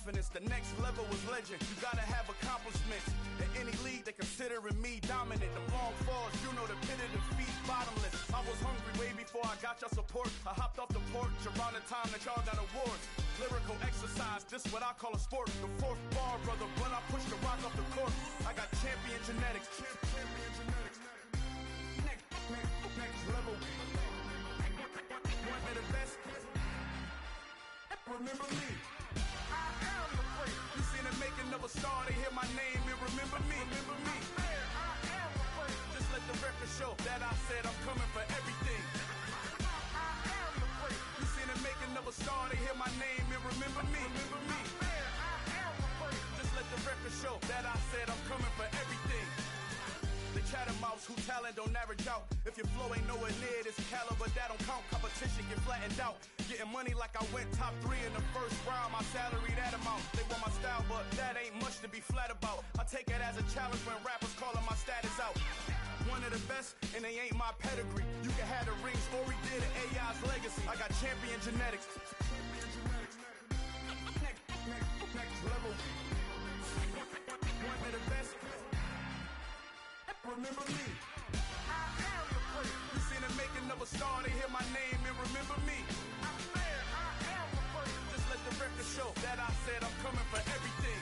confidence. The next level was legend. You gotta have accomplishments. In any league, they considering me dominant. The long falls, you know the pit of defeat, bottomless. I was hungry way before I got your support. I hopped off the porch around the time that y'all got awards. Lyrical exercise, this what I call a sport. The fourth bar, brother, when I push the rock off the court. I got champion genetics. Champion genetics. Next level. One of the best. Remember me. I am the great. You seen the making of a star, they hear my name and remember me. Remember me. I am the great. Just let the record show that I said I'm coming for everything. I am the great. You seen the making of a star, they hear my name and remember me. Remember me. I am the great. Just let the record show that I said I'm coming for everything. The chattermouths who talent don't average out. If your flow ain't nowhere near this caliber, that don't count. Competition get flattened out. Getting money like I went top 3 in the first round. My salary that amount. They want my style, but that ain't much to be flat about. I take it as a challenge when rappers calling my status out. One of the best, and they ain't my pedigree. You can have the rings, or we did it, AI's legacy. I got champion genetics. Next level. One of the best. Remember me. I am the great. You seen the making of a star, they hear my name and remember me. I am the great. Just let the record show that I said I'm coming for everything.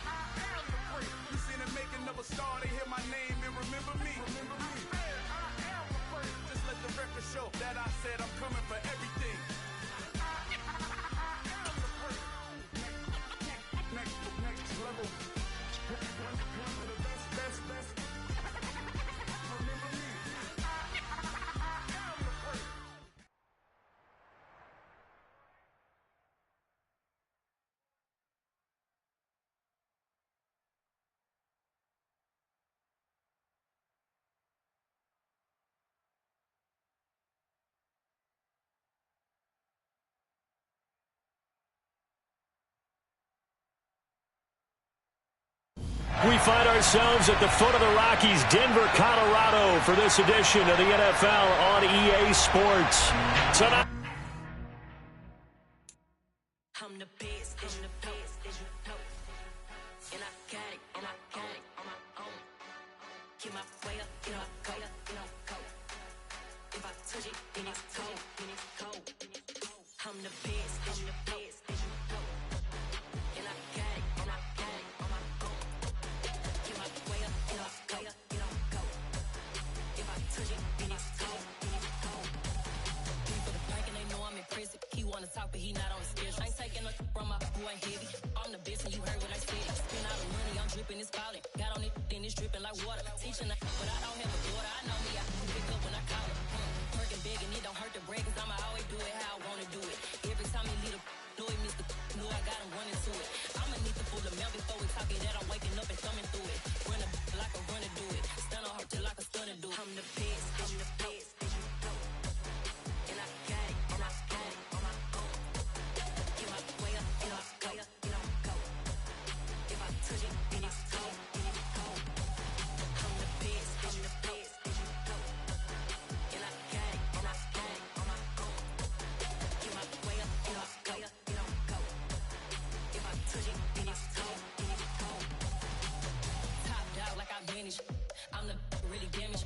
I am the great. You seen the making of a star, they hear my name and remember me. Remember me. I am the great. Just let the record show that I said I'm coming for everything. I am the great. Next level. One of the best. Remember me. I am the great. We find ourselves at the foot of the Rockies, Denver, Colorado, for this edition of the NFL on EA Sports. Tonight. I'm the best, and the best, and I got it, and I own it on my own. Get my way up, get my go, go. If I touch it, then it's cold, I'm the best, and the best, and I got it, and I own it on my own. Get my way up, get my go. If I touch it, then it's cold, People the bank and they know I'm in prison. He wanna talk, but he not on the schedule. I ain't taking no from my boy heavy. I'm the best, and you heard what I said. Spend all the money, I'm dripping, it's falling. Got on it, then it's dripping like water. Teaching, but I don't have a daughter. I know me, I can pick up when I call her. Working big, and it don't hurt to break, cause I'ma always do it how I wanna do it. Every time he lead a know it, Mr. Know I got him running to it. I'ma need to pull the mail before we talk it, that I'm waking up and thumbing through it. Run a like a runner do it. Stun on her till like a stunner do it. I'm the best, and I got it, and I got it on my own. Get my way up, get my go. If I touch it, then it's cold, I'm the best, and I got it, and I got it on my own. Get my way up, get my go. If I touch it, then it's cold. Top dog like I vanished. I'm the really damaged.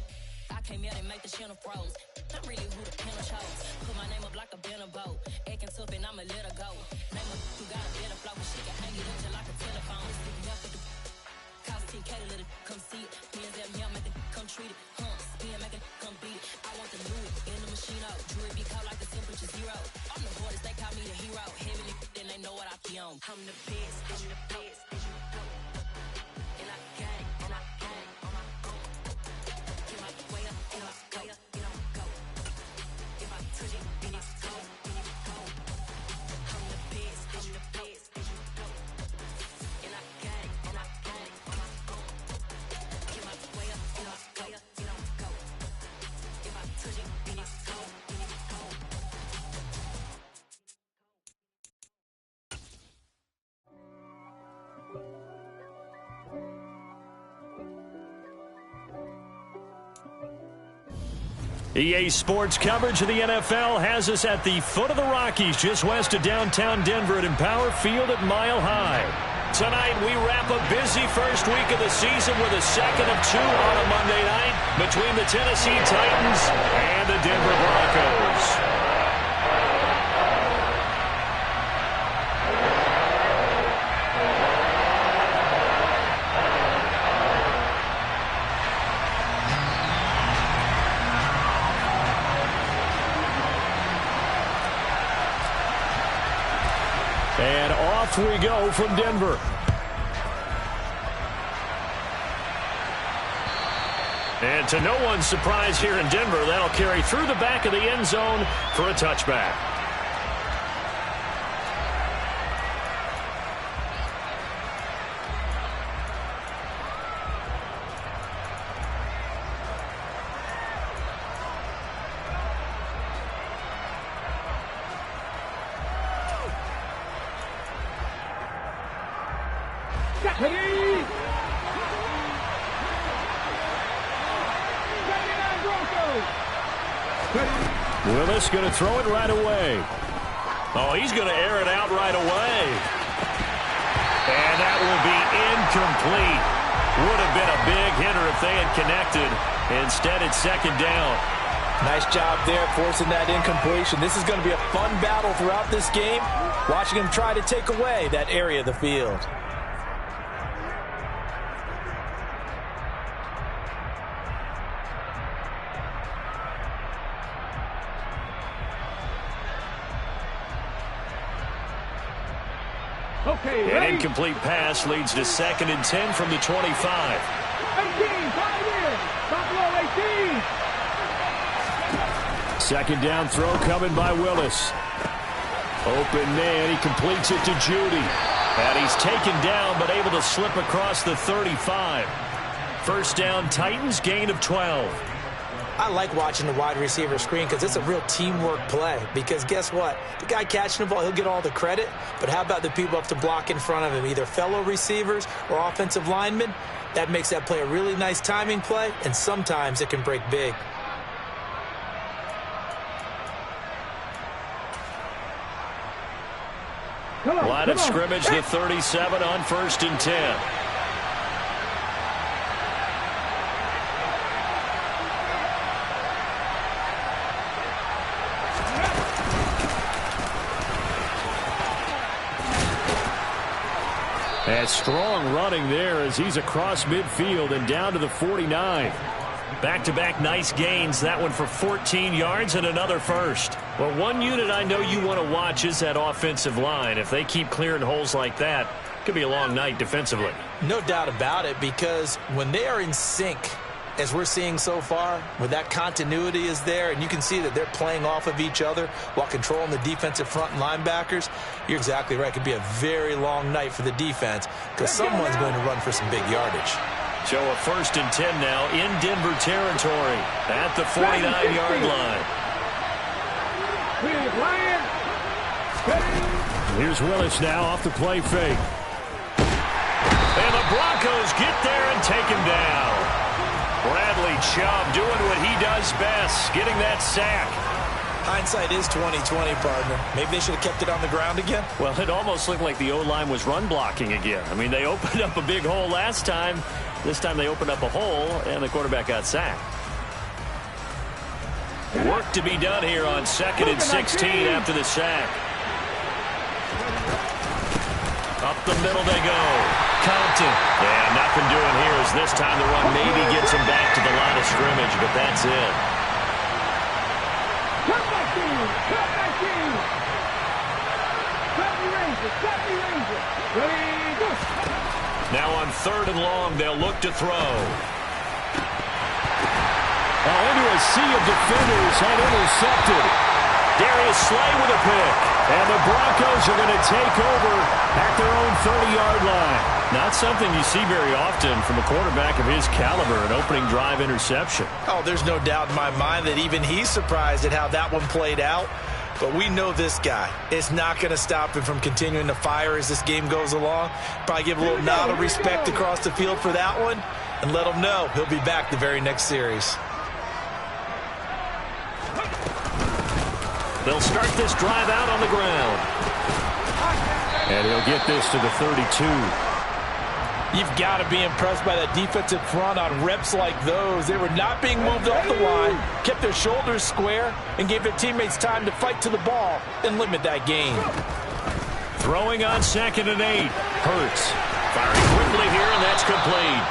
I came out and make the channel froze. I'm really who the panel chose. Put my name up like a banner boat. Acting tough and I'ma let her go. Name her who got a better flow. She can hang it up just like a telephone. Sticking up with the cost 10K to let it come see it. Hands at me, I make it come treat it. Spin, make it come beat it. I want the Louis in the machine out. Jewelry be cold like the temperature 0. I'm the hardest, they call me the hero. Heavily, then they know what I be on. I'm the best, and the best, and I got it, and I got it on my own. Get my way up, get my go. If I touch it, then it's cold, I'm the best, and the best, and I got it, and I got it on my own. Get my way up, get my go. If I touch it, then it's cold. EA Sports coverage of the NFL has us at the foot of the Rockies, just west of downtown Denver at Empower Field at Mile High. Tonight, we wrap a busy first week of the season with a second of two on a Monday night between the Tennessee Titans and the Denver Broncos. And off we go from Denver. And to no one's surprise here in Denver, that'll carry through the back of the end zone for a touchback. Willis going to throw it right away. Oh, he's going to air it out right away. And that will be incomplete. Would have been a big hitter if they had connected. Instead, it's second down. Nice job there forcing that incompletion. This is going to be a fun battle throughout this game. Watching him try to take away that area of the field. An incomplete pass leads to 2nd and 10 from the 25. 18, Buffalo 18. Second down throw coming by Willis. Open man, he completes it to Judy. And he's taken down but able to slip across the 35. First down, Titans, gain of 12. I like watching the wide receiver screen because it's a real teamwork play. Because guess what? The guy catching the ball, he'll get all the credit. But how about the people up to block in front of him, either fellow receivers or offensive linemen? That makes that play a really nice timing play, and sometimes it can break big. Line of scrimmage, the 37 on 1st and 10. And strong running there as he's across midfield and down to the 49. Back-to-back nice gains. That one for 14 yards and another first. Well, one unit I know you want to watch is that offensive line. If they keep clearing holes like that, it could be a long night defensively. No doubt about it, because when they are in sync, as we're seeing so far, where that continuity is there, and you can see that they're playing off of each other while controlling the defensive front and linebackers, you're exactly right. It could be a very long night for the defense because someone's going to run for some big yardage. So a 1st and 10 now in Denver territory at the 49-yard line. Here's Willis now off the play fake. And the Broncos get there and take him down. Bradley Chubb doing what he does best, getting that sack. Hindsight is 20/20, partner. Maybe they should have kept it on the ground again. Well, it almost looked like the O-line was run blocking again. I mean, they opened up a big hole last time. This time they opened up a hole, and the quarterback got sacked. Work to be done here on 2nd and 16 after the sack. Up the middle they go. Compton. Yeah, nothing doing here as this time the run maybe gets him back to the line of scrimmage, but that's it. Now on 3rd and long, they'll look to throw. Into a sea of defenders and intercepted. Darius Slay with a pick. And the Broncos are going to take over at their own 30-yard line. Not something you see very often from a quarterback of his caliber, an opening drive interception. Oh, there's no doubt in my mind that even he's surprised at how that one played out. But we know this guy. It's not going to stop him from continuing to fire as this game goes along. Probably give a little nod of respect across the field for that one and let him know he'll be back the very next series. They'll start this drive out on the ground. And he'll get this to the 32. You've got to be impressed by that defensive front on reps like those. They were not being moved off the line, kept their shoulders square, and gave their teammates time to fight to the ball and limit that gain. Throwing on 2nd and 8. Hurts firing quickly here, and that's complete.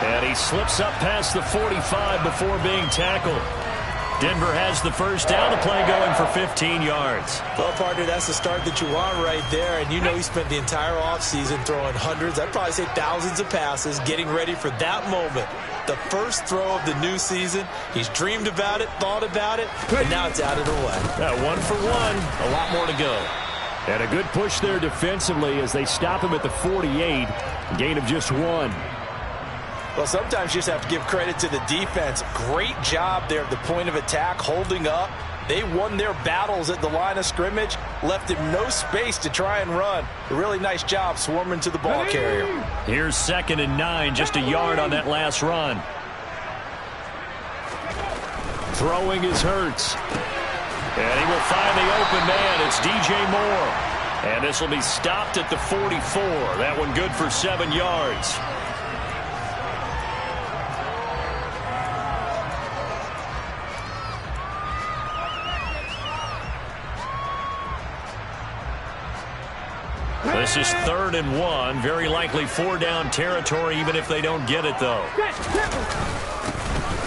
And he slips up past the 45 before being tackled. Denver has the first down, the play going for 15 yards. Well, partner, that's the start that you want right there. And you know he spent the entire offseason throwing hundreds, I'd probably say thousands of passes, getting ready for that moment. The first throw of the new season. He's dreamed about it, thought about it, and now it's out of the way. 1 for 1, a lot more to go. And a good push there defensively as they stop him at the 48. Gain of just 1. Well, sometimes you just have to give credit to the defense. Great job there at the point of attack, holding up. They won their battles at the line of scrimmage, left him no space to try and run. A really nice job swarming to the ball carrier. Here's 2nd and 9, just a yard on that last run. Throwing is Hurts. And he will find the open man. It's DJ Moore. And this will be stopped at the 44. That one good for 7 yards. This is 3rd and 1. Very likely 4-down territory, even if they don't get it, though.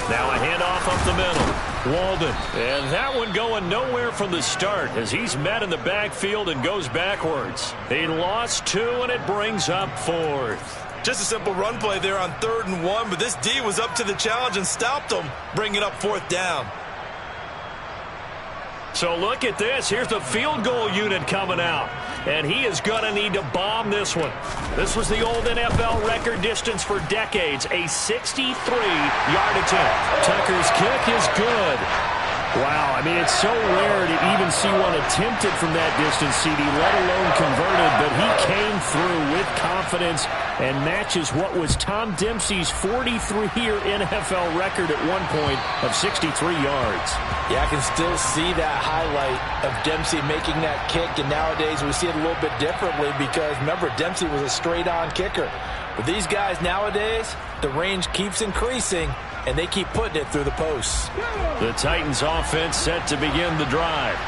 Now a handoff up the middle. Walden. And that one going nowhere from the start as he's met in the backfield and goes backwards. He lost 2, and it brings up 4th. Just a simple run play there on 3rd and 1, but this D was up to the challenge and stopped him, bringing up 4th down. So look at this. Here's the field goal unit coming out. And he is going to need to bomb this one. This was the old NFL record distance for decades, a 63-yard attempt. Tucker's kick is good. Wow, I mean, it's so rare to even see one attempted from that distance, CD, let alone converted, but he came through with confidence and matches what was Tom Dempsey's 43-year NFL record at one point of 63 yards. Yeah, I can still see that highlight of Dempsey making that kick, and nowadays we see it a little bit differently because, remember, Dempsey was a straight-on kicker. But these guys nowadays, the range keeps increasing, and they keep putting it through the posts. The Titans offense set to begin the drive.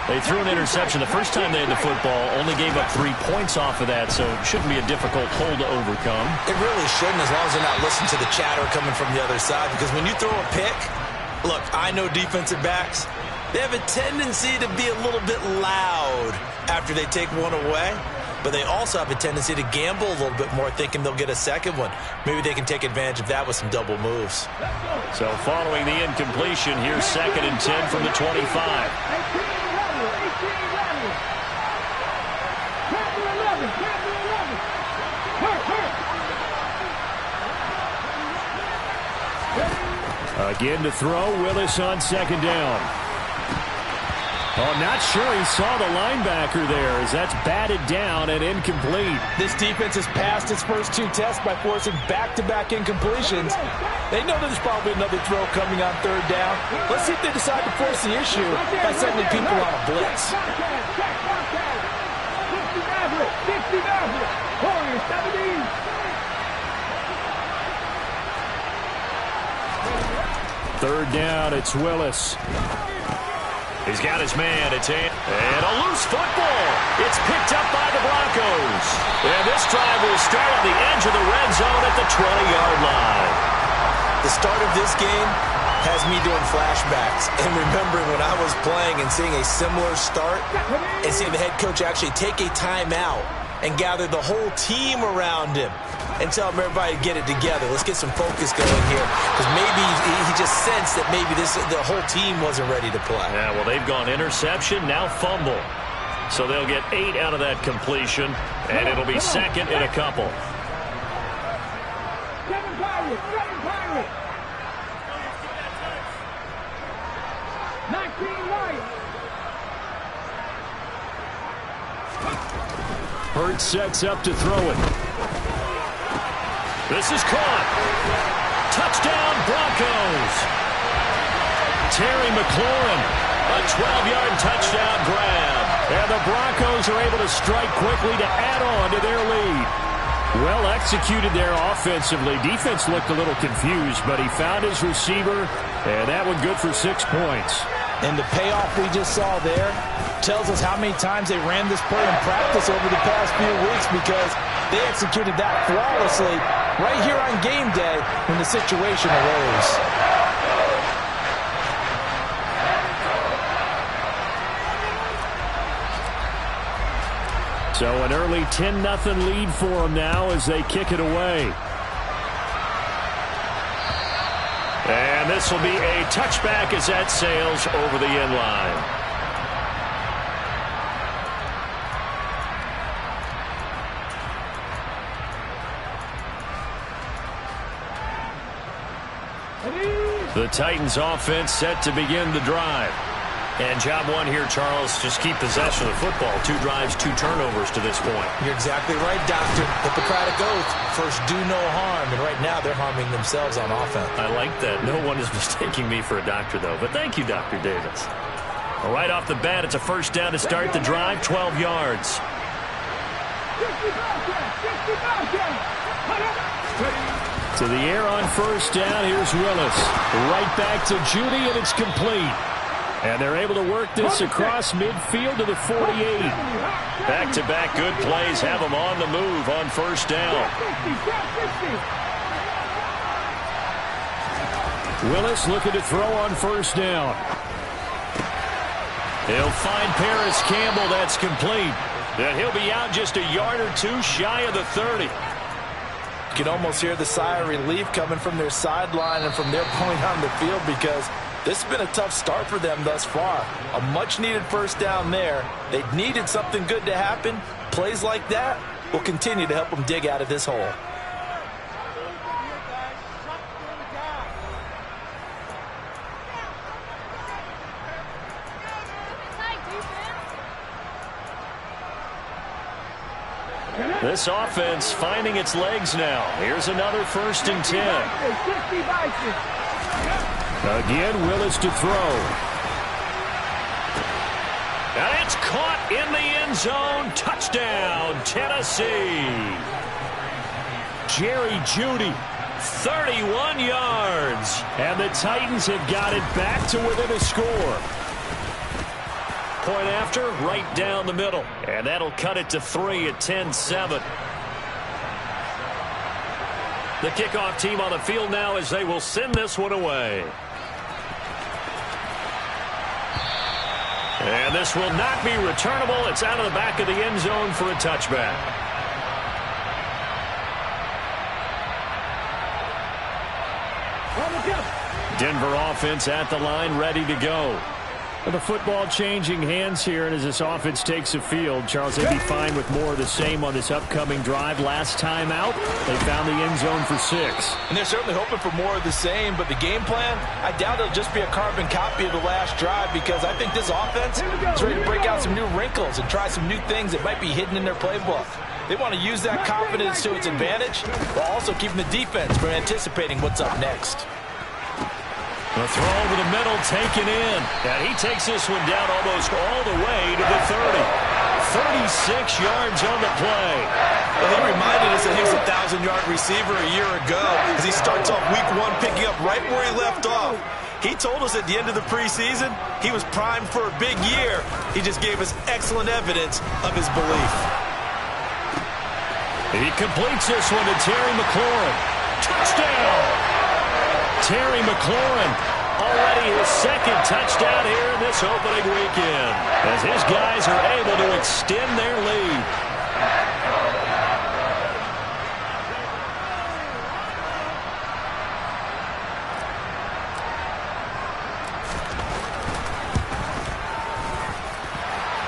They threw an interception the first time they had the football, only gave up 3 points off of that, so it shouldn't be a difficult hole to overcome. It really shouldn't, as long as they're not listening to the chatter coming from the other side, because when you throw a pick, look, I know defensive backs, they have a tendency to be a little bit loud after they take one away. But they also have a tendency to gamble a little bit more, thinking they'll get a second one. Maybe they can take advantage of that with some double moves. So following the incompletion, here's 2nd and 10 from the 25. Again to throw, Willis on 2nd down. Oh, not sure he saw the linebacker there as that's batted down and incomplete. This defense has passed its first 2 tests by forcing back-to-back incompletions. They know there's probably another throw coming on 3rd down. Let's see if they decide to force the issue by sending people on a blitz. 3rd down, it's Willis. He's got his man. It's and a loose football. It's picked up by the Broncos. And this drive will start on the edge of the red zone at the 20-yard line. The start of this game has me doing flashbacks and remembering when I was playing and seeing a similar start and seeing the head coach actually take a timeout and gather the whole team around him and tell everybody to get it together. Let's get some focus going here, because maybe he just sensed that maybe the whole team wasn't ready to play. Yeah, well, they've gone interception, now fumble. So they'll get 8 out of that completion, and it'll be 2nd and a couple. Hurts sets up to throw it. This is caught. Touchdown, Broncos. Terry McLaurin A 12-yard touchdown grab. And the Broncos are able to strike quickly to add on to their lead. Well executed there offensively. Defense looked a little confused, but he found his receiver, and that one good for 6 points. And the payoff we just saw there tells us how many times they ran this play in practice over the past few weeks, because they executed that flawlessly right here on game day when the situation arose. So an early 10-0 lead for them now as they kick it away. And this will be a touchback as that sails over the end line. The Titans offense set to begin the drive. And job one here, Charles, just keep possession of the football. 2 drives, 2 turnovers to this point. You're exactly right, Doctor. Hippocratic oath. First, do no harm. And right now, they're harming themselves on offense. I like that. No one is mistaking me for a doctor, though. But thank you, Dr. Davis. Well, right off the bat, it's a first down to start the drive, 12 yards. To the air on first down. Here's Willis. Right back to Judy, and it's complete. And they're able to work this across midfield to the 48. Back-to-back good plays have them on the move on first down. Willis looking to throw on first down. He'll find Paris Campbell. That's complete. And he'll be out just a yard or 2 shy of the 30. You can almost hear the sigh of relief coming from their sideline and from their point on the field, because this has been a tough start for them thus far. A much-needed first down there. They needed something good to happen. Plays like that will continue to help them dig out of this hole. This offense finding its legs now. Here's another 1st and 10. Again, Willis to throw. And it's caught in the end zone. Touchdown, Tennessee. Jerry Jeudy, 31 yards. And the Titans have got it back to within a score. Point after, right down the middle. And that'll cut it to 3 at 10-7. The kickoff team on the field now as they will send this one away. And this will not be returnable. It's out of the back of the end zone for a touchback. Denver offense at the line, ready to go. The football changing hands here, and as this offense takes the field, Charles, they'd be fine with more of the same on this upcoming drive. Last time out, they found the end zone for 6. And they're certainly hoping for more of the same, but the game plan, I doubt it'll just be a carbon copy of the last drive, because I think this offense is ready to break out some new wrinkles and try some new things that might be hidden in their playbook. They want to use that confidence to its advantage, while also keeping the defense from anticipating what's up next. The throw over the middle taken in. And he takes this one down almost all the way to the 30. 36 yards on the play. Well, he reminded us that he was a 1,000-yard receiver a year ago, as he starts off week 1 picking up right where he left off. He told us at the end of the preseason he was primed for a big year. He just gave us excellent evidence of his belief. He completes this one to Terry McLaurin. Touchdown! Terry McLaurin, already his 2nd touchdown here in this opening weekend, as his guys are able to extend their lead.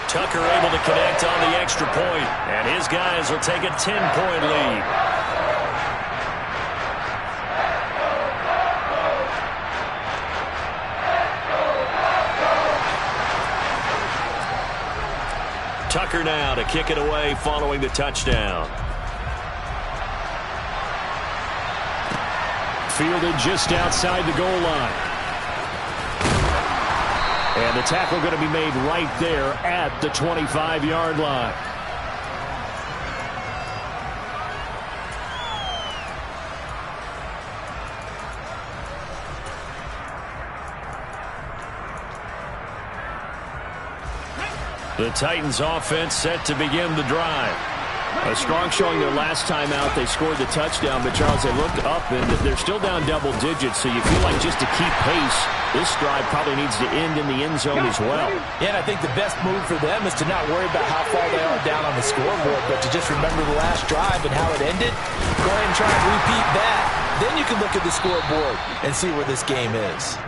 Tucker able to connect on the extra point, and his guys will take a 10-point lead. Tucker now to kick it away following the touchdown. Fielded just outside the goal line. And the tackle going to be made right there at the 25-yard line. The Titans offense set to begin the drive. A strong showing their last time out. They scored the touchdown, but Charles, they looked up and they're still down double digits, so you feel like just to keep pace, this drive probably needs to end in the end zone as well. Yeah, and I think the best move for them is to not worry about how far they are down on the scoreboard, but to just remember the last drive and how it ended. Go ahead and try and repeat that. Then you can look at the scoreboard and see where this game is.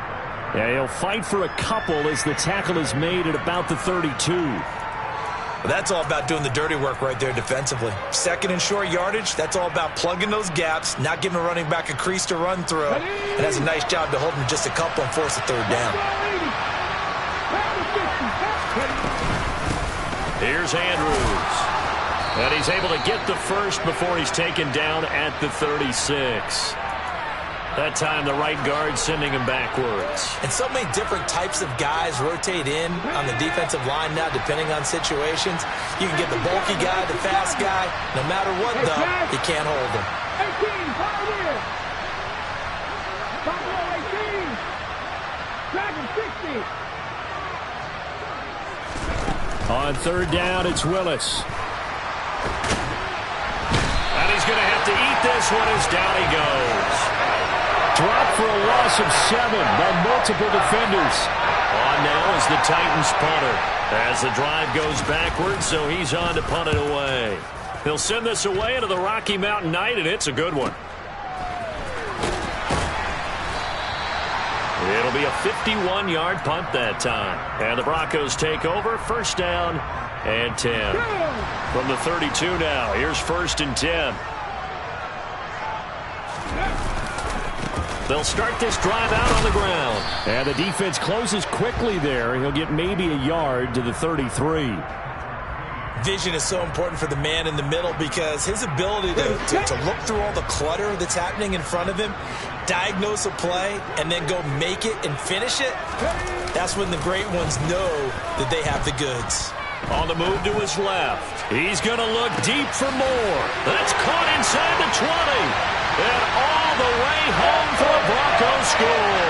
Yeah, he'll fight for a couple as the tackle is made at about the 32. Well, that's all about doing the dirty work right there defensively. Second and short yardage, that's all about plugging those gaps, not giving a running back a crease to run through. And has a nice job to hold him just a couple and force a third down. Here's Andrews. And he's able to get the first before he's taken down at the 36. That time, the right guard sending him backwards. And so many different types of guys rotate in on the defensive line now, depending on situations. You can get the bulky guy, the fast guy. No matter what, though, you can't hold him. 18, on third down, it's Willis. And he's going to have to eat this one as down he goes. Dropped for a loss of 7 by multiple defenders. On now is the Titans punter. As the drive goes backwards, so he's on to punt it away. He'll send this away into the Rocky Mountain night, and it's a good one. It'll be a 51-yard punt that time. And the Broncos take over, first down and 10. From the 32 now, here's first and 10. They'll start this drive out on the ground. And the defense closes quickly there. He'll get maybe a yard to the 33. Vision is so important for the man in the middle because his ability to look through all the clutter that's happening in front of him, diagnose a play, and then go make it and finish it, that's when the great ones know that they have the goods. On the move to his left. He's going to look deep for more. That's caught inside the 20. And all the way home for a Broncos score.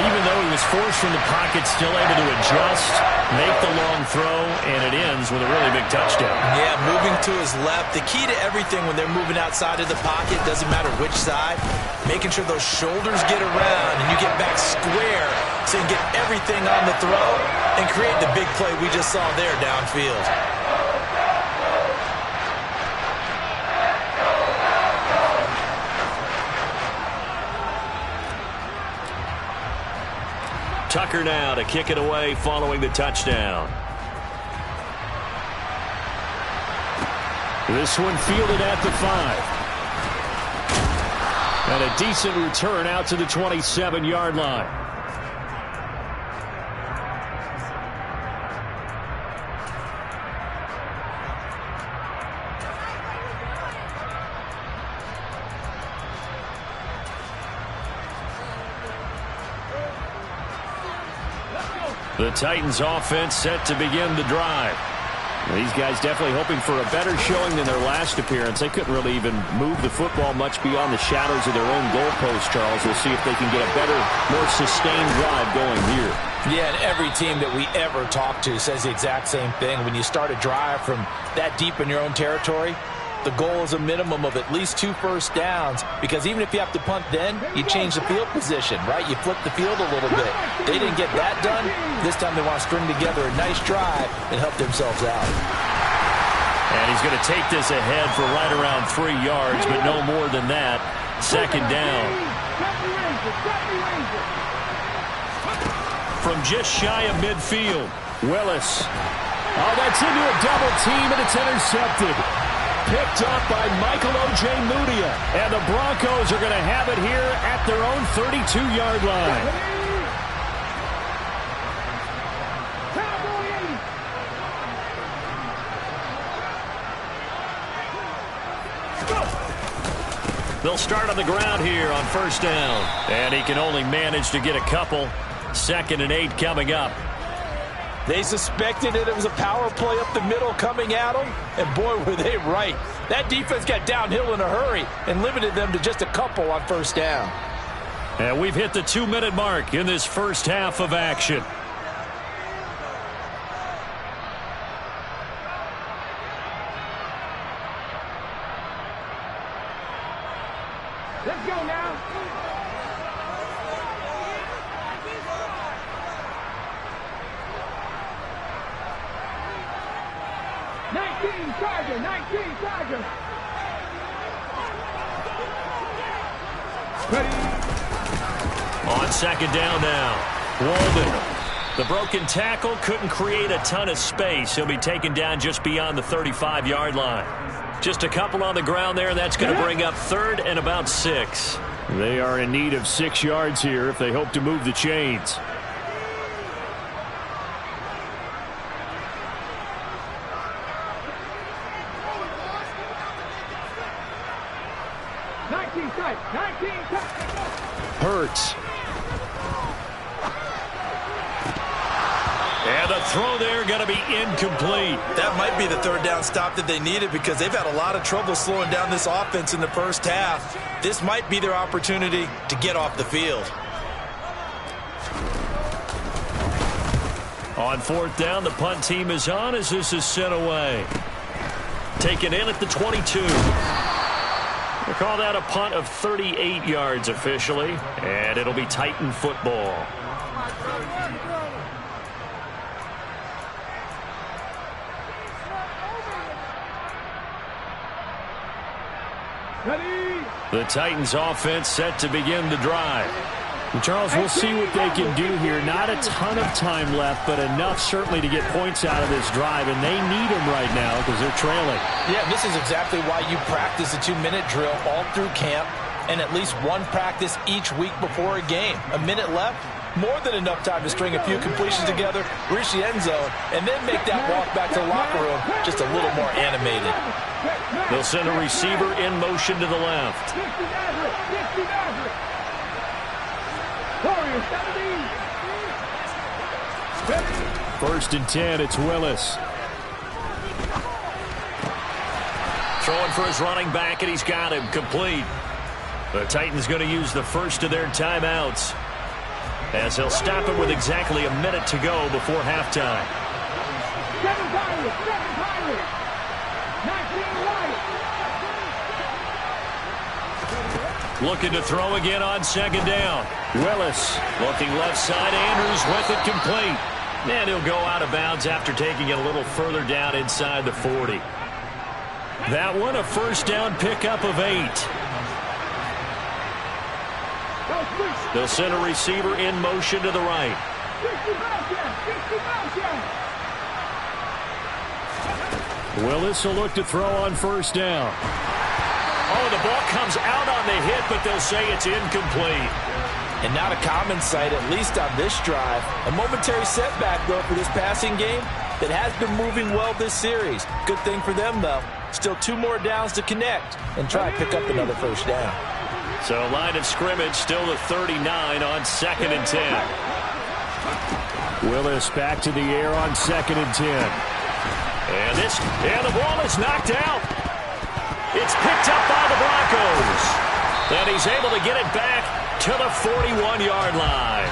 Even though he was forced from the pocket, still able to adjust, make the long throw, and it ends with a really big touchdown. Yeah, moving to his left. The key to everything when they're moving outside of the pocket, doesn't matter which side, making sure those shoulders get around and you get back square so you can get everything on the throw and create the big play we just saw there downfield. Tucker now to kick it away following the touchdown. This one fielded at the 5. And a decent return out to the 27-yard line. The Titans offense set to begin the drive. These guys definitely hoping for a better showing than their last appearance. They couldn't really even move the football much beyond the shadows of their own goalpost, Charles. We'll see if they can get a better, more sustained drive going here. Yeah, and every team that we ever talk to says the exact same thing. When you start a drive from that deep in your own territory, the goal is a minimum of at least 2 first downs, because even if you have to punt then, you change the field position, right? You flip the field a little bit. They didn't get that done. This time they want to string together a nice drive and help themselves out. And he's going to take this ahead for right around 3 yards, but no more than that. Second down. From just shy of midfield, Willis. Oh, that's into a double team, and it's intercepted. Picked up by Michael O.J. Mudia. And the Broncos are going to have it here at their own 32-yard line. They'll start on the ground here on first down. And he can only manage to get a couple. 2nd and 8 coming up. They suspected that it was a power play up the middle coming at them, and boy, were they right. That defense got downhill in a hurry and limited them to just a couple on first down. And we've hit the 2-minute mark in this first half of action. Let's go now. Charger, 19 Charger. On 2nd down now. Walden. The broken tackle couldn't create a ton of space. He'll be taken down just beyond the 35-yard line. Just a couple on the ground there, and that's going to bring up 3rd and about 6. They are in need of 6 yards here if they hope to move the chains. Hurts. And the throw there going to be incomplete. That might be the 3rd down stop that they needed because they've had a lot of trouble slowing down this offense in the first half. This might be their opportunity to get off the field. On 4th down, the punt team is on as this is sent away. Taken in at the 22. They call that a punt of 38 yards officially, and it'll be Titan football. The Titans offense set to begin the drive. And Charles, we'll see what they can do here. Not a ton of time left, but enough certainly to get points out of this drive, and they need them right now because they're trailing. Yeah, this is exactly why you practice a 2-minute drill all through camp and at least one practice each week before a game. A minute left, more than enough time to string a few completions together, reach the end zone, and then make that walk back to the locker room just a little more animated. They'll send a receiver in motion to the left. 1st and 10, it's Willis. Throwing for his running back, and he's got him complete. The Titans going to use the first of their timeouts as they'll stop it with exactly a minute to go before halftime. 7 Pirates. 19 White. Looking to throw again on 2nd down. Willis looking left side. Andrews with it complete. And he'll go out of bounds after taking it a little further down inside the 40. That one a first down pickup of 8. They'll send a receiver in motion to the right. Willis will look to throw on 1st down. Oh, the ball comes out on the hit, but they'll say it's incomplete. And not a common sight, at least on this drive. A momentary setback, though, for this passing game that has been moving well this series. Good thing for them, though. Still 2 more downs to connect and try to pick up another first down. So line of scrimmage still the 39 on 2nd and 10. Willis back to the air on 2nd and 10. And the ball is knocked out. It's picked up by the Broncos. And he's able to get it back to the 41-yard line.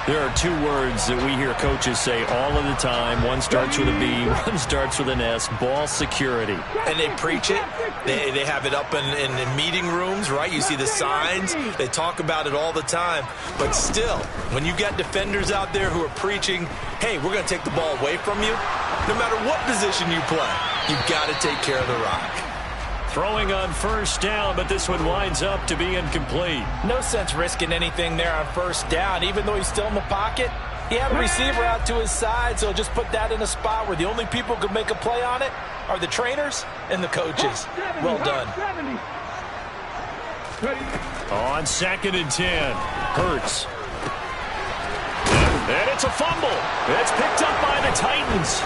There are 2 words that we hear coaches say all of the time. One starts with a B, one starts with an S, ball security. And they preach it. They have it up in meeting rooms, right? You see the signs. They talk about it all the time. But still, when you got defenders out there who are preaching, hey, we're going to take the ball away from you, no matter what position you play, you've got to take care of the rock. Throwing on 1st down, but this one winds up to be incomplete. No sense risking anything there on 1st down, even though he's still in the pocket. He had a receiver out to his side, so just put that in a spot where the only people who can make a play on it are the trainers and the coaches. Well done. On 2nd and 10, Hurts. And it's a fumble. It's picked up by the Titans.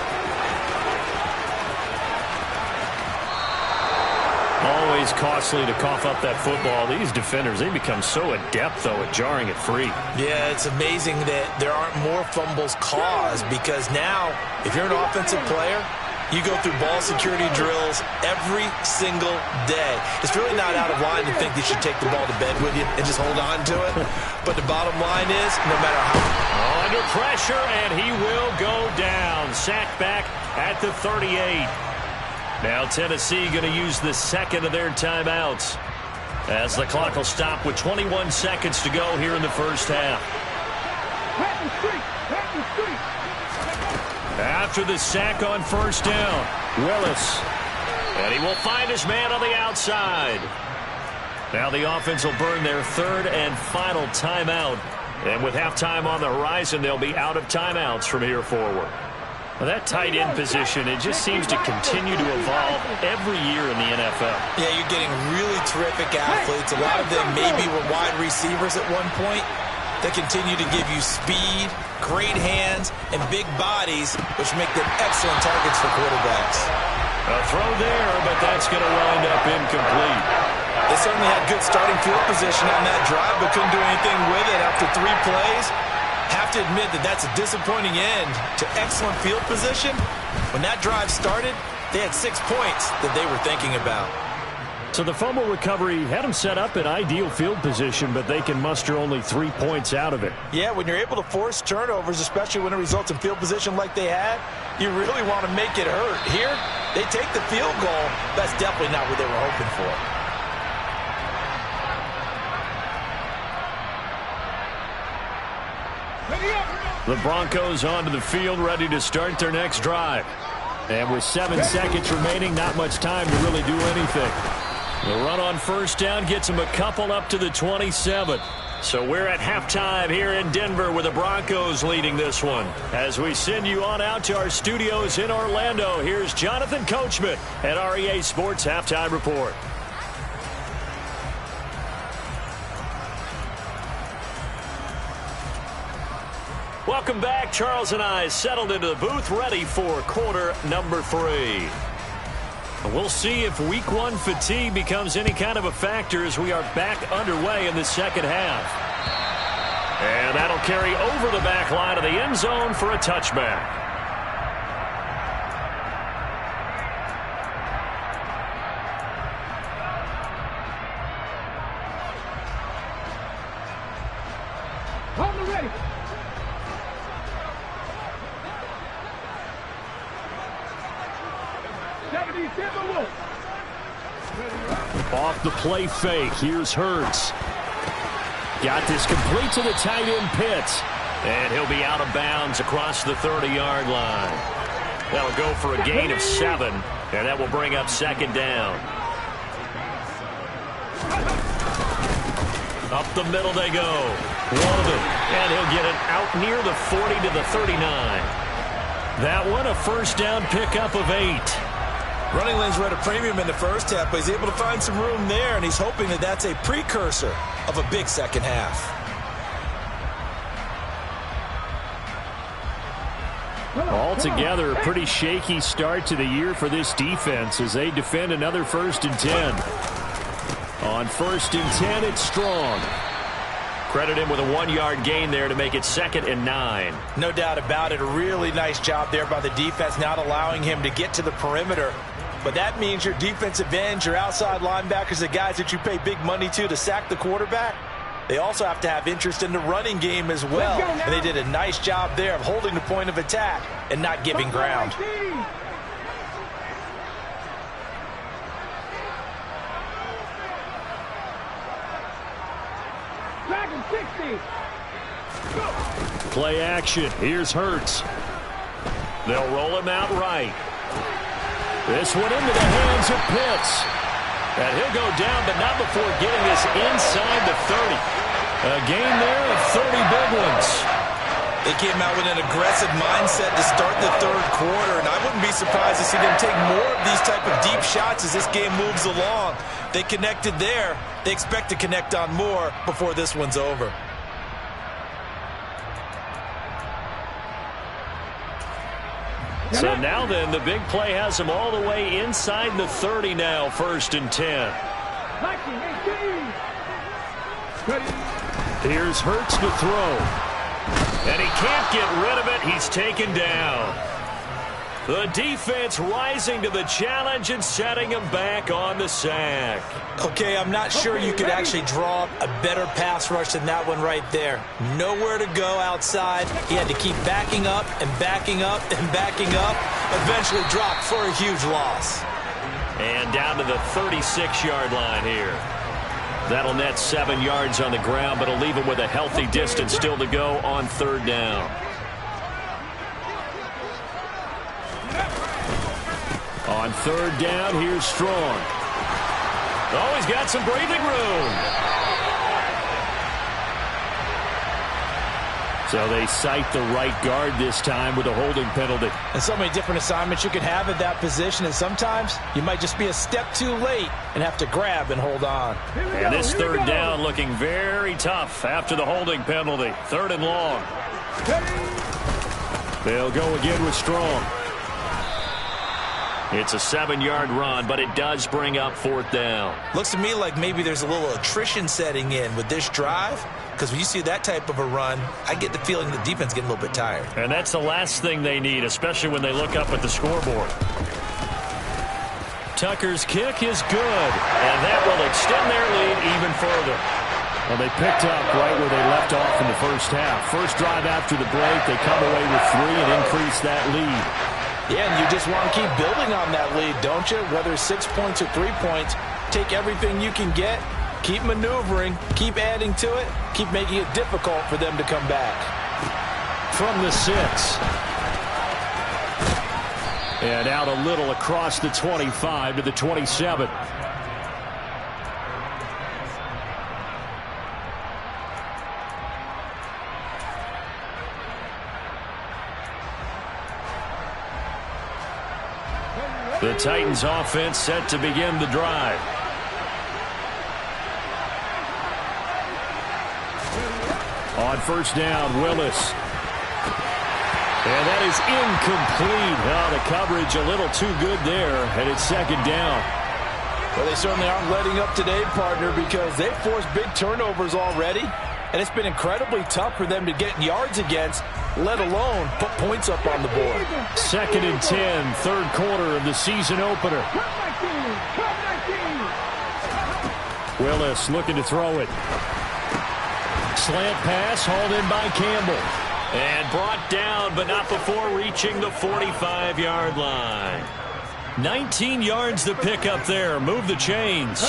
Always is costly to cough up that football. These defenders, they become so adept, though, at jarring it free. Yeah, it's amazing that there aren't more fumbles caused because now, if you're an offensive player, you go through ball security drills every single day. It's really not out of line to think you should take the ball to bed with you and just hold on to it. But the bottom line is, no matter how... Under pressure, and he will go down. Sacked back at the 38. Now Tennessee going to use the second of their timeouts as the clock will stop with 21 seconds to go here in the first half. After the sack on first down, Willis. And he will find his man on the outside. Now the offense will burn their third and final timeout. And with halftime on the horizon, they'll be out of timeouts from here forward. Well, that tight end position, it just seems to continue to evolve every year in the NFL. Yeah, you're getting really terrific athletes. A lot of them maybe were wide receivers at one point. They continue to give you speed, great hands, and big bodies, which make them excellent targets for quarterbacks. A throw there, but that's going to wind up incomplete. They certainly had good starting field position on that drive, but couldn't do anything with it after 3 plays. Have to admit that that's a disappointing end to excellent field position. When that drive started, they had 6 points that they were thinking about. So the fumble recovery had them set up in ideal field position, but they can muster only 3 points out of it. Yeah, when you're able to force turnovers, especially when it results in field position like they had, you really want to make it hurt. Here, they take the field goal. That's definitely not what they were hoping for. The Broncos onto the field, ready to start their next drive. And with 7 seconds remaining, not much time to really do anything. The run on first down gets them a couple up to the 27. So we're at halftime here in Denver with the Broncos leading this one. As we send you on out to our studios in Orlando, here's Jonathan Coachman at REA Sports Halftime Report. Welcome back. Charles and I settled into the booth, ready for quarter number 3. We'll see if week 1 fatigue becomes any kind of a factor as we are back underway in the second half. And that'll carry over the back line of the end zone for a touchback. Off the play fake, here's Hurts. Got this complete to the tight end Pitts. And he'll be out of bounds across the 30-yard line. That'll go for a gain of 7, and that will bring up second down. Up the middle they go. Walden, and he'll get it out near the 40 to the 39. That one a first down pickup of 8. Running lanes were at a premium in the first half, but he's able to find some room there, and he's hoping that that's a precursor of a big second half. Altogether, a pretty shaky start to the year for this defense as they defend another 1st and 10. On 1st and 10, it's Strong. Credit him with a 1-yard gain there to make it 2nd and 9. No doubt about it. A really nice job there by the defense, not allowing him to get to the perimeter. But that means your defensive ends, your outside linebackers, the guys that you pay big money to sack the quarterback, they also have to have interest in the running game as well. And they did a nice job there of holding the point of attack and not giving ground. Play action. Here's Hurts. They'll roll him out right. This one into the hands of Pitts. And he'll go down, but not before getting this inside the 30. A gain there of 30 big ones. They came out with an aggressive mindset to start the third quarter, and I wouldn't be surprised to see them take more of these type of deep shots as this game moves along. They connected there. They expect to connect on more before this one's over. So now then, the big play has them all the way inside the 30 now, 1st and 10. Here's Hurts to throw. And he can't get rid of it. He's taken down. The defense rising to the challenge and setting him back on the sack. Okay, I'm not sure you could actually draw up a better pass rush than that one right there. Nowhere to go outside. He had to keep backing up and backing up and backing up. Eventually dropped for a huge loss. And down to the 36-yard line here. That'll net 7 yards on the ground, but it'll leave him with a healthy distance still to go on third down. On third down, here's Strong. Oh, he's got some breathing room. So they cite the right guard this time with a holding penalty. And so many different assignments you can have at that position, and sometimes you might just be a step too late and have to grab and hold on. And this third down looking very tough after the holding penalty. Third and long. They'll go again with Strong. It's a 7-yard run, but it does bring up fourth down. Looks to me like maybe there's a little attrition setting in with this drive, because when you see that type of a run, I get the feeling the defense getting a little bit tired. And that's the last thing they need, especially when they look up at the scoreboard. Tucker's kick is good, and that will extend their lead even further. Well, they picked up right where they left off in the first half. First drive after the break, they come away with 3 and increase that lead. Yeah, and you just want to keep building on that lead, don't you? Whether it's 6 points or 3 points, take everything you can get, keep maneuvering, keep adding to it, keep making it difficult for them to come back. From the 6. And out a little across the 25 to the 27. The Titans offense set to begin the drive. On first down, Willis. And that is incomplete. Oh, the coverage a little too good there, and it's second down. Well, they certainly aren't letting up today, partner, because they've forced big turnovers already, and it's been incredibly tough for them to get yards against, let alone put points up on the board. Second and 10, third quarter of the season opener. Willis looking to throw it. Slant pass hauled in by Campbell. And brought down, but not before reaching the 45-yard line. 19 yards to pick up there. Move the chains.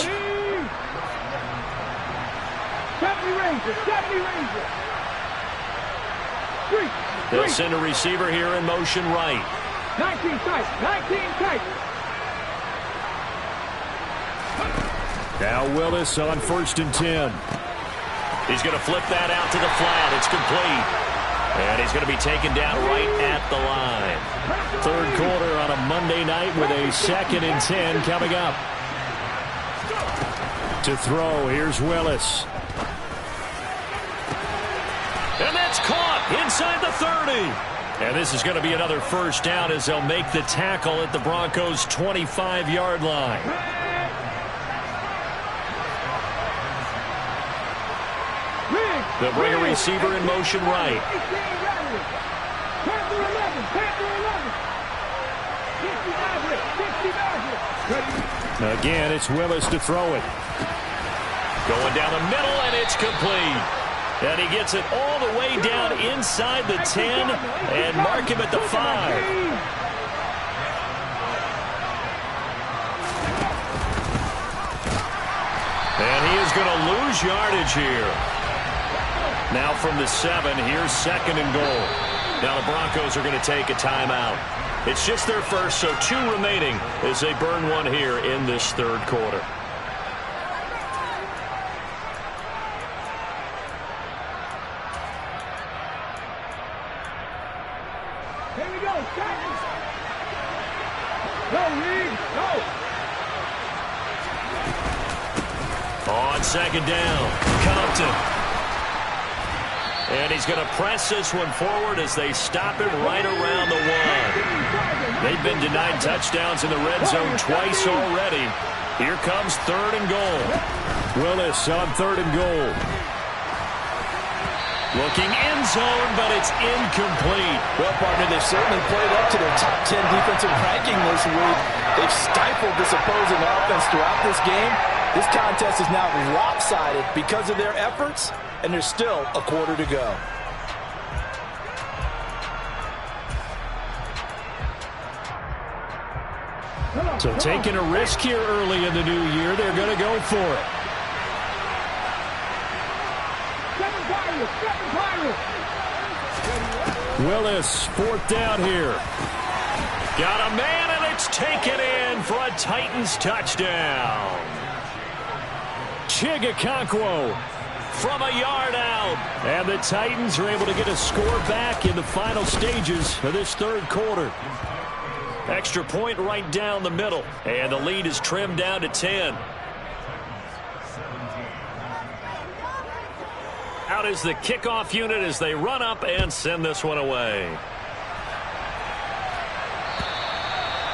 They'll send a receiver here in motion right. 19 tight. Now Willis on first and 10. He's going to flip that out to the flat. It's complete. And he's going to be taken down right at the line. Third quarter on a Monday night with a second and 10 coming up. To throw, here's Willis. And that's caught inside the 30. And this is going to be another first down as they'll make the tackle at the Broncos' 25-yard line. They'll bring a receiver in motion right. Again, it's Willis to throw it. Going down the middle, and it's complete. And he gets it all the way down inside the 10 and mark him at the 5. And he is going to lose yardage here. Now from the 7, here's second and goal. Now the Broncos are going to take a timeout. It's just their first, so 2 remaining as they burn one here in this third quarter. Here we go. Go, Reed. Go. On second down, Compton. And he's going to press this one forward as they stop him right around the 1. They've been denied touchdowns in the red zone twice already. Here comes 3rd and goal. Willis on 3rd and goal. Looking end zone, but it's incomplete. Well, partner, they've certainly played up to their top 10 defensive ranking this week. They've stifled this opposing offense throughout this game. This contest is now lopsided because of their efforts, and there's still a quarter to go. So taking a risk here early in the new year, they're going to go for it. Willis, 4th down here. Got a man, and it's taken in for a Titans touchdown. Chigakonkwo From a yard out. And the Titans are able to get a score back in the final stages of this 3rd quarter. Extra point right down the middle. And the lead is trimmed down to 10. Out is the kickoff unit as they run up and send this one away.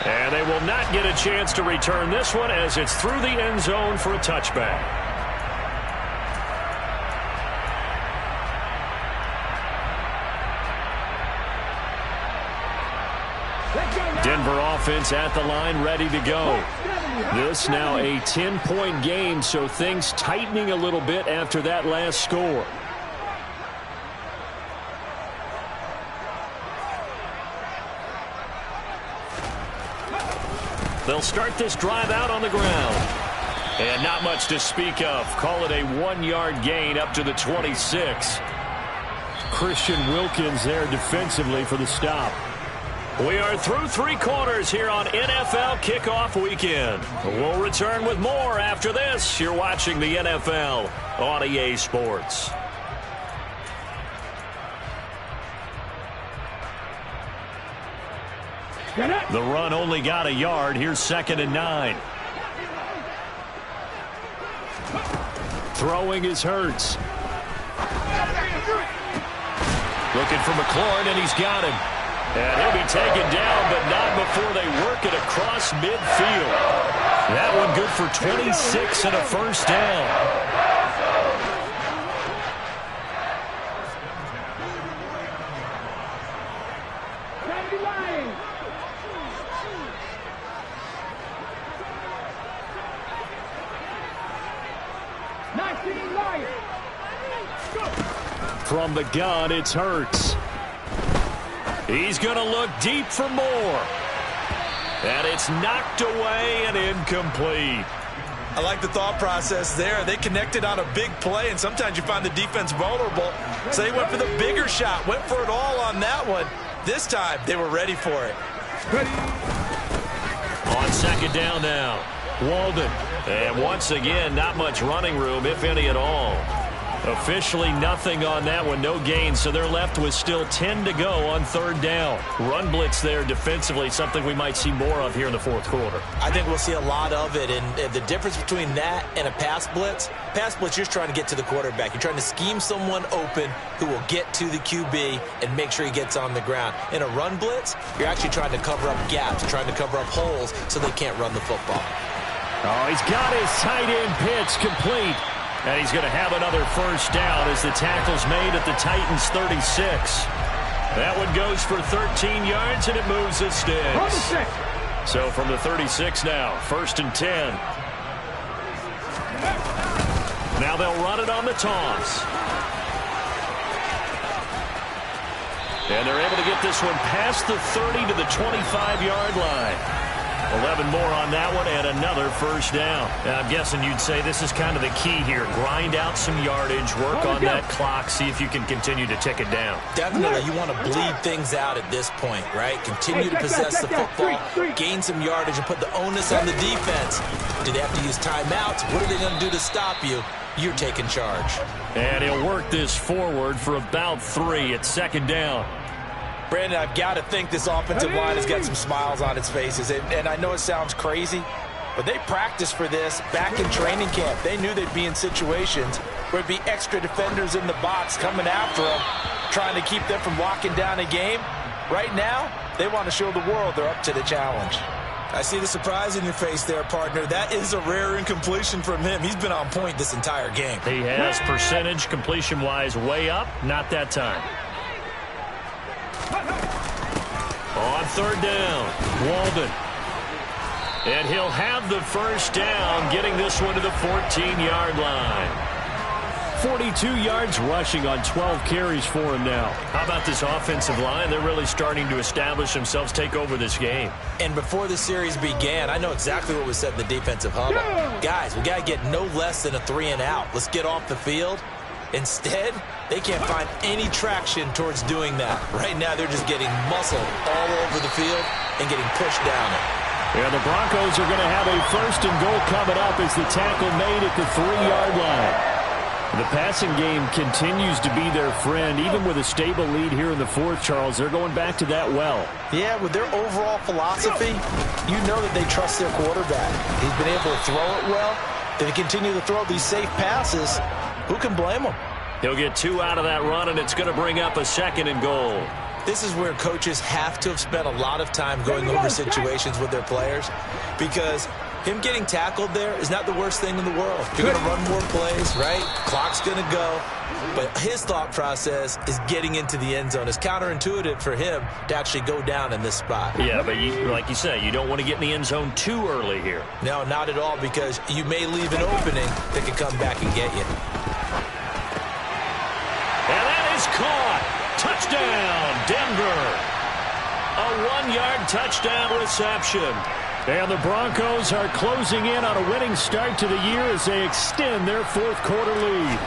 And they will not get a chance to return this one as it's through the end zone for a touchback. Denver offense at the line, ready to go. This now a 10-point game, so things tightening a little bit after that last score. They'll start this drive out on the ground. And not much to speak of. Call it a 1-yard gain up to the 26. Christian Wilkins there defensively for the stop. We are through 3 quarters here on NFL Kickoff Weekend. We'll return with more after this. You're watching the NFL on EA Sports. The run only got a yard. Here's 2nd and 9. Throwing is Hurts. Looking for McLaurin, and he's got him. And he'll be taken down, but not before they work it across midfield. That one good for 26 and a first down. From the gun, it's Hurts. He's going to look deep for more. And it's knocked away and incomplete. I like the thought process there. They connected on a big play, and sometimes you find the defense vulnerable. So they went for the bigger shot, went for it all on that one. This time, they were ready for it. On 2nd down now, Walden. And once again, not much running room, if any at all. Officially nothing on that one, no gain, so they're left with still 10 to go on 3rd down. Run blitz there defensively, something we might see more of here in the 4th quarter. I think we'll see a lot of it, and the difference between that and a pass blitz, you're just trying to get to the quarterback. You're trying to scheme someone open who will get to the QB and make sure he gets on the ground. In a run blitz, you're actually trying to cover up gaps, trying to cover up holes so they can't run the football. Oh, he's got his tight end pitch complete. And he's going to have another first down as the tackle's made at the Titans' 36. That one goes for 13 yards, and it moves the sticks. So from the 36 now, 1st and 10. Now they'll run it on the toss. And they're able to get this one past the 30 to the 25-yard line. 11 more on that one and another first down. And I'm guessing you'd say this is kind of the key here. Grind out some yardage, work on that clock, see if you can continue to tick it down. Definitely, you want to bleed things out at this point, right? Continue to possess the football, gain some yardage, and put the onus on the defense. Do they have to use timeouts? What are they going to do to stop you? You're taking charge. And he'll work this forward for about 3 at 2nd down. Brandon, I've got to think this offensive line has got some smiles on its faces. And I know it sounds crazy, but they practiced for this back in training camp. They knew they'd be in situations where there'd be extra defenders in the box coming after them, trying to keep them from locking down a game. Right now, they want to show the world they're up to the challenge. I see the surprise in your face there, partner. That is a rare incompletion from him. He's been on point this entire game. He has percentage completion-wise way up. Not that time. On third down, Walden. And he'll have the first down, getting this one to the 14-yard line. 42 yards rushing on 12 carries for him now. How about this offensive line? They're really starting to establish themselves, take over this game. And before the series began, I know exactly what was said in the defensive huddle. Guys, we got to get no less than a 3-and-out. Let's get off the field. Instead, they can't find any traction towards doing that. Right now, they're just getting muscled all over the field and getting pushed down it. Yeah, the Broncos are going to have a first and goal coming up as the tackle made at the 3-yard line. The passing game continues to be their friend. Even with a stable lead here in the fourth, Charles, they're going back to that well. Yeah, with their overall philosophy, you know that they trust their quarterback. He's been able to throw it well. They continue to throw these safe passes. Who can blame them? He'll get 2 out of that run, and it's going to bring up a second and goal. This is where coaches have to have spent a lot of time going over situations with their players, because him getting tackled there is not the worst thing in the world. You're going to run more plays, right? Clock's going to go. But his thought process is getting into the end zone. It's counterintuitive for him to actually go down in this spot. Yeah, but like you say, you don't want to get in the end zone too early here. No, not at all, because you may leave an opening that could come back and get you. And that is caught. Touchdown, Denver. A 1-yard touchdown reception. And the Broncos are closing in on a winning start to the year as they extend their fourth quarter lead.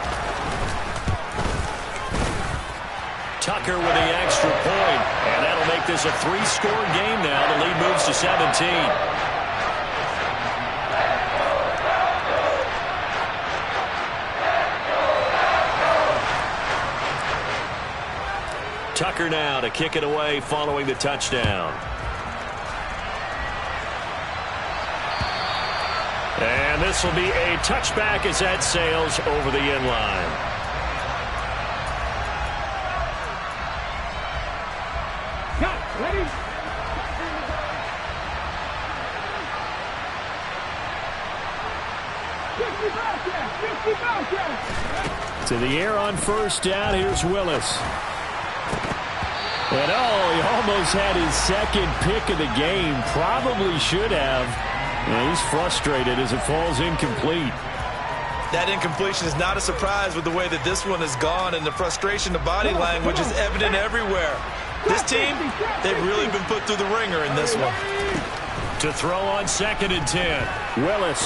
Tucker with the extra point, and that'll make this a 3-score game now. The lead moves to 17. Tucker now to kick it away following the touchdown. And this will be a touchback as that sails over the end line. Cut. Ready? To the air on first down. Here's Willis. And he almost had his second pick of the game. Probably should have. And he's frustrated as it falls incomplete. That incompletion is not a surprise with the way that this one has gone, and the frustration, the body language is evident everywhere. This team, they've really been put through the ringer in this one. To throw on 2nd and 10. Willis.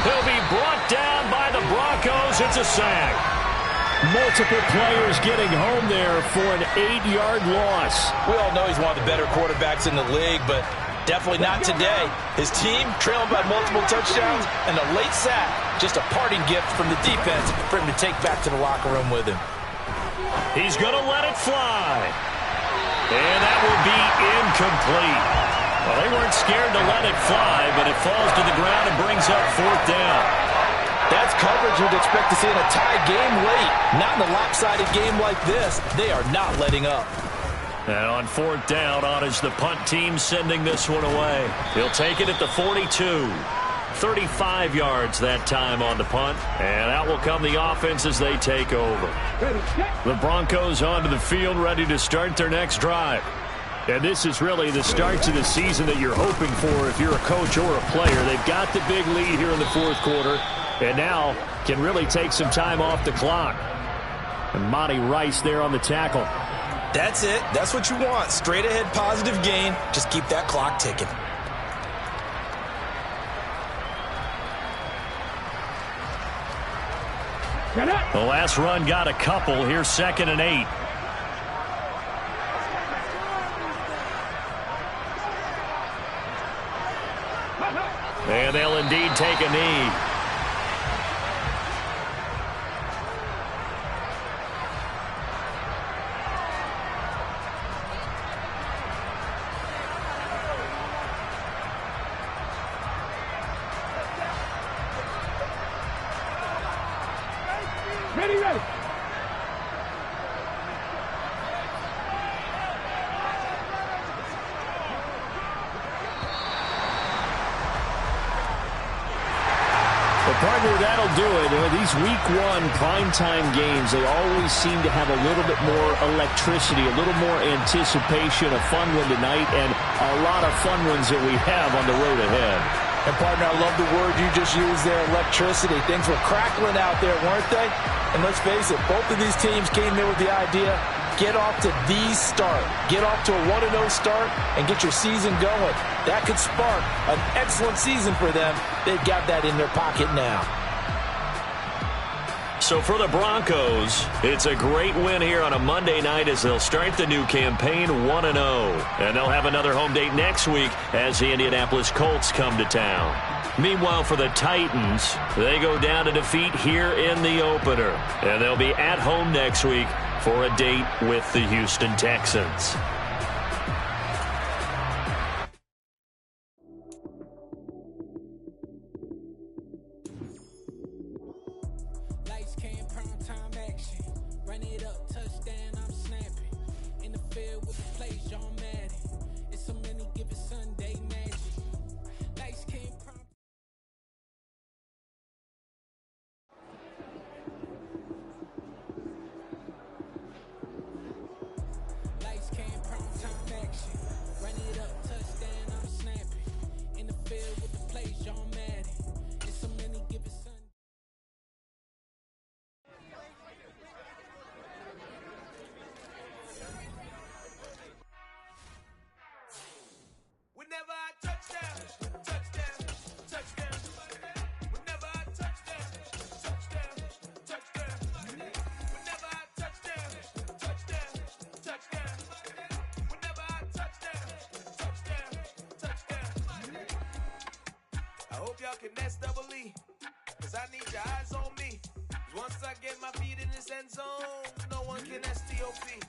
He'll be brought down by the Broncos. It's a sack. Multiple players getting home there for an 8-yard loss. We all know he's one of the better quarterbacks in the league, but definitely not today. His team trailing by multiple touchdowns, and a late sack, just a parting gift from the defense for him to take back to the locker room with him. He's going to let it fly. And that will be incomplete. Well, they weren't scared to let it fly, but it falls to the ground and brings up 4th down. That's coverage you'd expect to see in a tie game late. Not in a lopsided game like this. They are not letting up. And on 4th down, on is the punt team sending this one away. He'll take it at the 42. 35 yards that time on the punt. And out will come the offense as they take over. The Broncos onto the field, ready to start their next drive. And this is really the start to the season that you're hoping for if you're a coach or a player. They've got the big lead here in the fourth quarter, and now can really take some time off the clock. And Monty Rice there on the tackle. That's it. That's what you want. Straight ahead positive gain. Just keep that clock ticking. The last run got a couple. Here's 2nd and 8. And they'll indeed take a knee. Ready, ready. Well, partner, that'll do it. These Week 1 primetime games, they always seem to have a little bit more electricity, a little more anticipation, a fun one tonight, and a lot of fun ones that we have on the road ahead. And, partner, I love the word you just used there, electricity. Things were crackling out there, weren't they? And let's face it, both of these teams came in with the idea, get off to the start. Get off to a 1-0 start and get your season going. That could spark an excellent season for them. They've got that in their pocket now. So for the Broncos, it's a great win here on a Monday night as they'll start the new campaign 1-0. And they'll have another home date next week as the Indianapolis Colts come to town. Meanwhile, for the Titans, they go down to defeat here in the opener. And they'll be at home next week for a date with the Houston Texans. Lights came, prime time action. Run it up, touchdown, I'm snapping. In the field with the plays, John Madden. It's so many given Sunday magic. Lights came, prime. Lights came, prime time action. Run it up, touchdown, I'm snapping. In the field with the plays, John Madden. It's so many given Sunday. Whenever I touchdown, touchdown, touchdown. Whenever I touchdown, touchdown, touchdown. Whenever I touchdown, touchdown, touchdown. Whenever I touchdown, touchdown, touchdown. I hope y'all can nest double E, 'cause I need your eyes on me. 'Cause once I get my feet in this end zone, no one can STOP.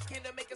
Can I make a